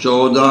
14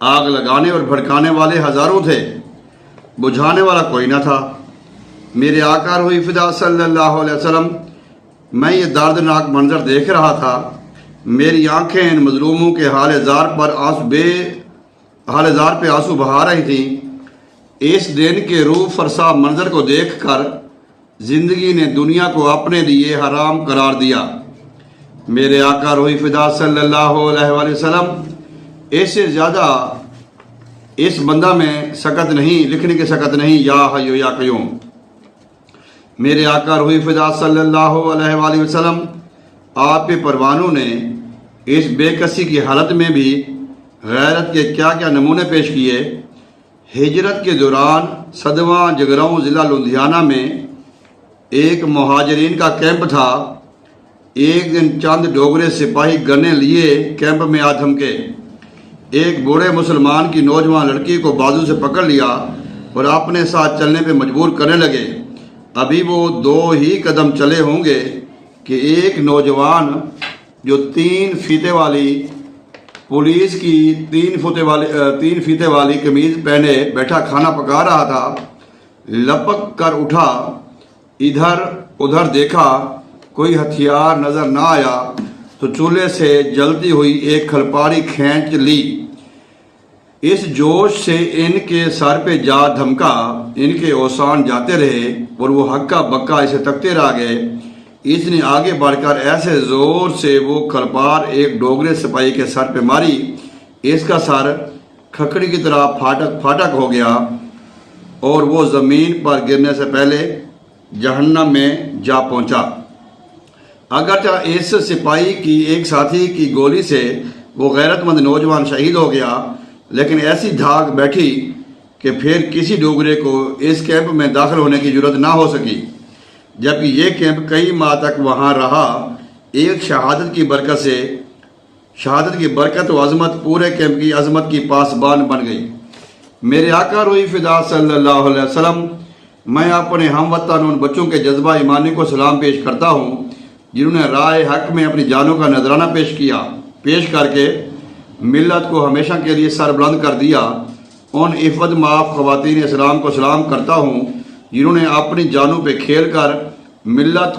آگ لگانے اور بھڑکانے والے ہزاروں تھے، بجھانے والا کوئی نہ تھا۔ میرے آقا روح فدا صلی اللہ علیہ وسلم، میں یہ دردناک منظر دیکھ رہا تھا۔ میری آنکھیں ان مظلوموں کے حال زار پہ آنسو بہا رہی تھیں۔ اس دن کے روح فرسا منظر کو دیکھ کر زندگی نے دنیا کو اپنے لیے حرام قرار دیا۔ میرے آقا روح فدا صلی اللہ علیہ وآلہ وسلم، اس سے زیادہ اس بندہ میں سکت نہیں، لکھنے کی سکت نہیں۔ یا حی یا قیوم، میرے آقا روح فدا صلی اللہ علیہ وآلہ وسلم، آپ کے پروانوں نے اس بے کسی کی حالت میں بھی غیرت کے کیا کیا نمونے پیش کیے۔ ہجرت کے دوران سدواں جگراؤں ضلع لدھیانہ میں ایک مہاجرین کا کیمپ تھا۔ ایک دن چند ڈوگرے سپاہی گنے لیے کیمپ میں آ دھمکے۔ ایک بوڑھے مسلمان کی نوجوان لڑکی کو بازو سے پکڑ لیا اور اپنے ساتھ چلنے پہ مجبور کرنے لگے۔ ابھی وہ 2 ہی قدم چلے ہوں گے کہ ایک نوجوان جو 3 فیتے والی پولیس کی 3 فیتے والی قمیض پہنے بیٹھا کھانا پکا رہا تھا، لپک کر اٹھا، ادھر ادھر دیکھا، کوئی ہتھیار نظر نہ آیا تو چولہے سے جلتی ہوئی ایک کھلپاڑی کھینچ لی۔ اس جوش سے ان کے سر پہ جا دھمکا، ان کے اوسان جاتے رہے اور وہ ہکا بکا اسے تکتے رہ گئے۔ اس نے آگے بڑھ کر ایسے زور سے وہ کھلپار ایک ڈوگرے سپاہی کے سر پہ ماری، اس کا سر کھکڑی کی طرح پھاٹک ہو گیا اور وہ زمین پر گرنے سے پہلے جہنم میں جا پہنچا۔ اگرچہ اس سپاہی کی ایک ساتھی کی گولی سے وہ غیرت مند نوجوان شہید ہو گیا، لیکن ایسی دھاگ بیٹھی کہ پھر کسی ڈوگرے کو اس کیمپ میں داخل ہونے کی جرات نہ ہو سکی، جبکہ یہ کیمپ کئی ماہ تک وہاں رہا۔ ایک شہادت کی برکت و عظمت پورے کیمپ کی عظمت کی پاسبان بن گئی۔ میرے آقا روح فدا صلی اللہ علیہ وسلم، میں اپنے ہم وطن ان بچوں کے جذبہ ایمانی کو سلام پیش کرتا ہوں جنہوں نے راہ حق میں اپنی جانوں کا نذرانہ پیش کر کے ملت کو ہمیشہ کے لیے سر بلند کر دیا۔ ان عفت معاف خواتین اسلام کو سلام کرتا ہوں جنہوں نے اپنی جانوں پہ کھیل کر ملت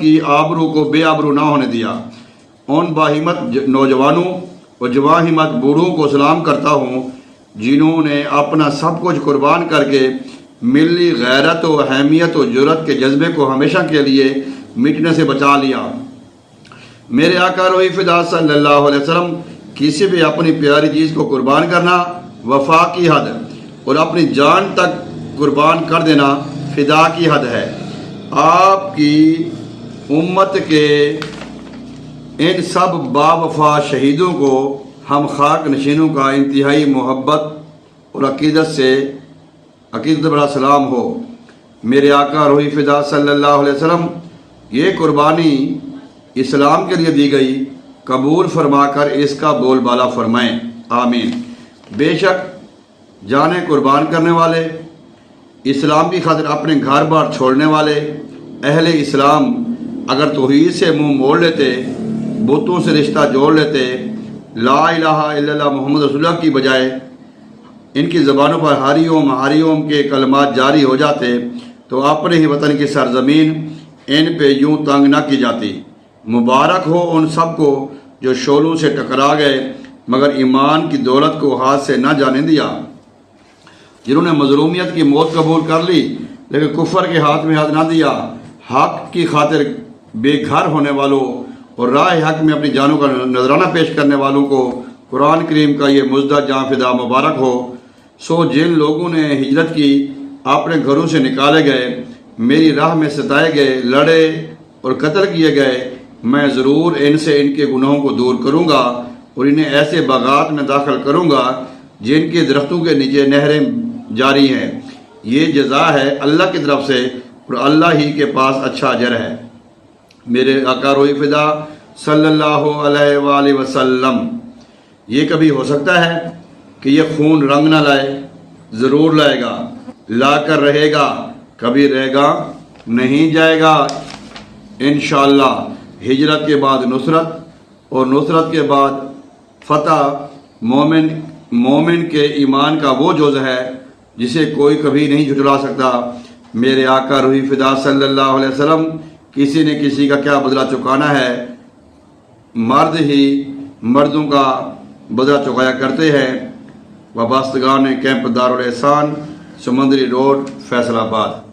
کی آبرو کو بے آبرو نہ ہونے دیا۔ ان باہمت نوجوانوں اور جواہمت بوڑھوں کو سلام کرتا ہوں جنہوں نے اپنا سب کچھ قربان کر کے ملی غیرت و اہمیت و جرأت کے جذبے کو ہمیشہ کے لیے مٹنے سے بچا لیا۔ میرے آقا روح فدا صلی اللہ علیہ وسلم، کسی بھی اپنی پیاری چیز کو قربان کرنا وفا کی حد اور اپنی جان تک قربان کر دینا فدا کی حد ہے۔ آپ کی امت کے ان سب با وفا شہیدوں کو ہم خاک نشینوں کا انتہائی محبت اور عقیدت بڑا سلام ہو۔ میرے آقا روح فدا صلی اللہ علیہ وسلم، یہ قربانی اسلام کے لیے دی گئی، قبول فرما کر اس کا بول بالا فرمائیں، آمین۔ بے شک جانیں قربان کرنے والے، اسلام کی خاطر اپنے گھر بار چھوڑنے والے اہل اسلام اگر توحید سے منہ موڑ لیتے، بتوں سے رشتہ جوڑ لیتے، لا الہ الا اللہ محمد رسول اللہ کی بجائے ان کی زبانوں پر ہری اوم کے کلمات جاری ہو جاتے، تو اپنے ہی وطن کی سرزمین ان پہ یوں تنگ نہ کی جاتی۔ مبارک ہو ان سب کو جو شعلوں سے ٹکرا گئے مگر ایمان کی دولت کو ہاتھ سے نہ جانے دیا، جنہوں نے مظلومیت کی موت قبول کر لی لیکن کفر کے ہاتھ میں ہاتھ نہ دیا۔ حق کی خاطر بے گھر ہونے والوں اور راہ حق میں اپنی جانوں کا نذرانہ پیش کرنے والوں کو قرآن کریم کا یہ مزدہ جاں فدا مبارک ہو۔ سو جن لوگوں نے ہجرت کی، اپنے گھروں سے نکالے گئے، میری راہ میں ستائے گئے، لڑے اور قتل کیے گئے، میں ضرور ان سے ان کے گناہوں کو دور کروں گا اور انہیں ایسے باغات میں داخل کروں گا جن کے درختوں کے نیچے نہریں جاری ہیں۔ یہ جزا ہے اللہ کی طرف سے اور اللہ ہی کے پاس اچھا اجر ہے۔ میرے آقا روح فدا صلی اللہ علیہ وآلہ وسلم، یہ کبھی ہو سکتا ہے کہ یہ خون رنگ نہ لائے؟ ضرور لائے گا، لا کر رہے گا، کبھی رہے گا نہیں جائے گا انشاءاللہ۔ ہجرت کے بعد نصرت اور نصرت کے بعد فتح مومن کے ایمان کا وہ جز ہے جسے کوئی کبھی نہیں جھٹلا سکتا۔ میرے آقا روحی فدا صلی اللہ علیہ وسلم کسی نے کسی کا کیا بدلہ چکانا ہے، مرد ہی مردوں کا بدلہ چکایا کرتے ہیں۔ وابستگان کیمپ دارالاحسان، سمندری روڈ، فیصل آباد۔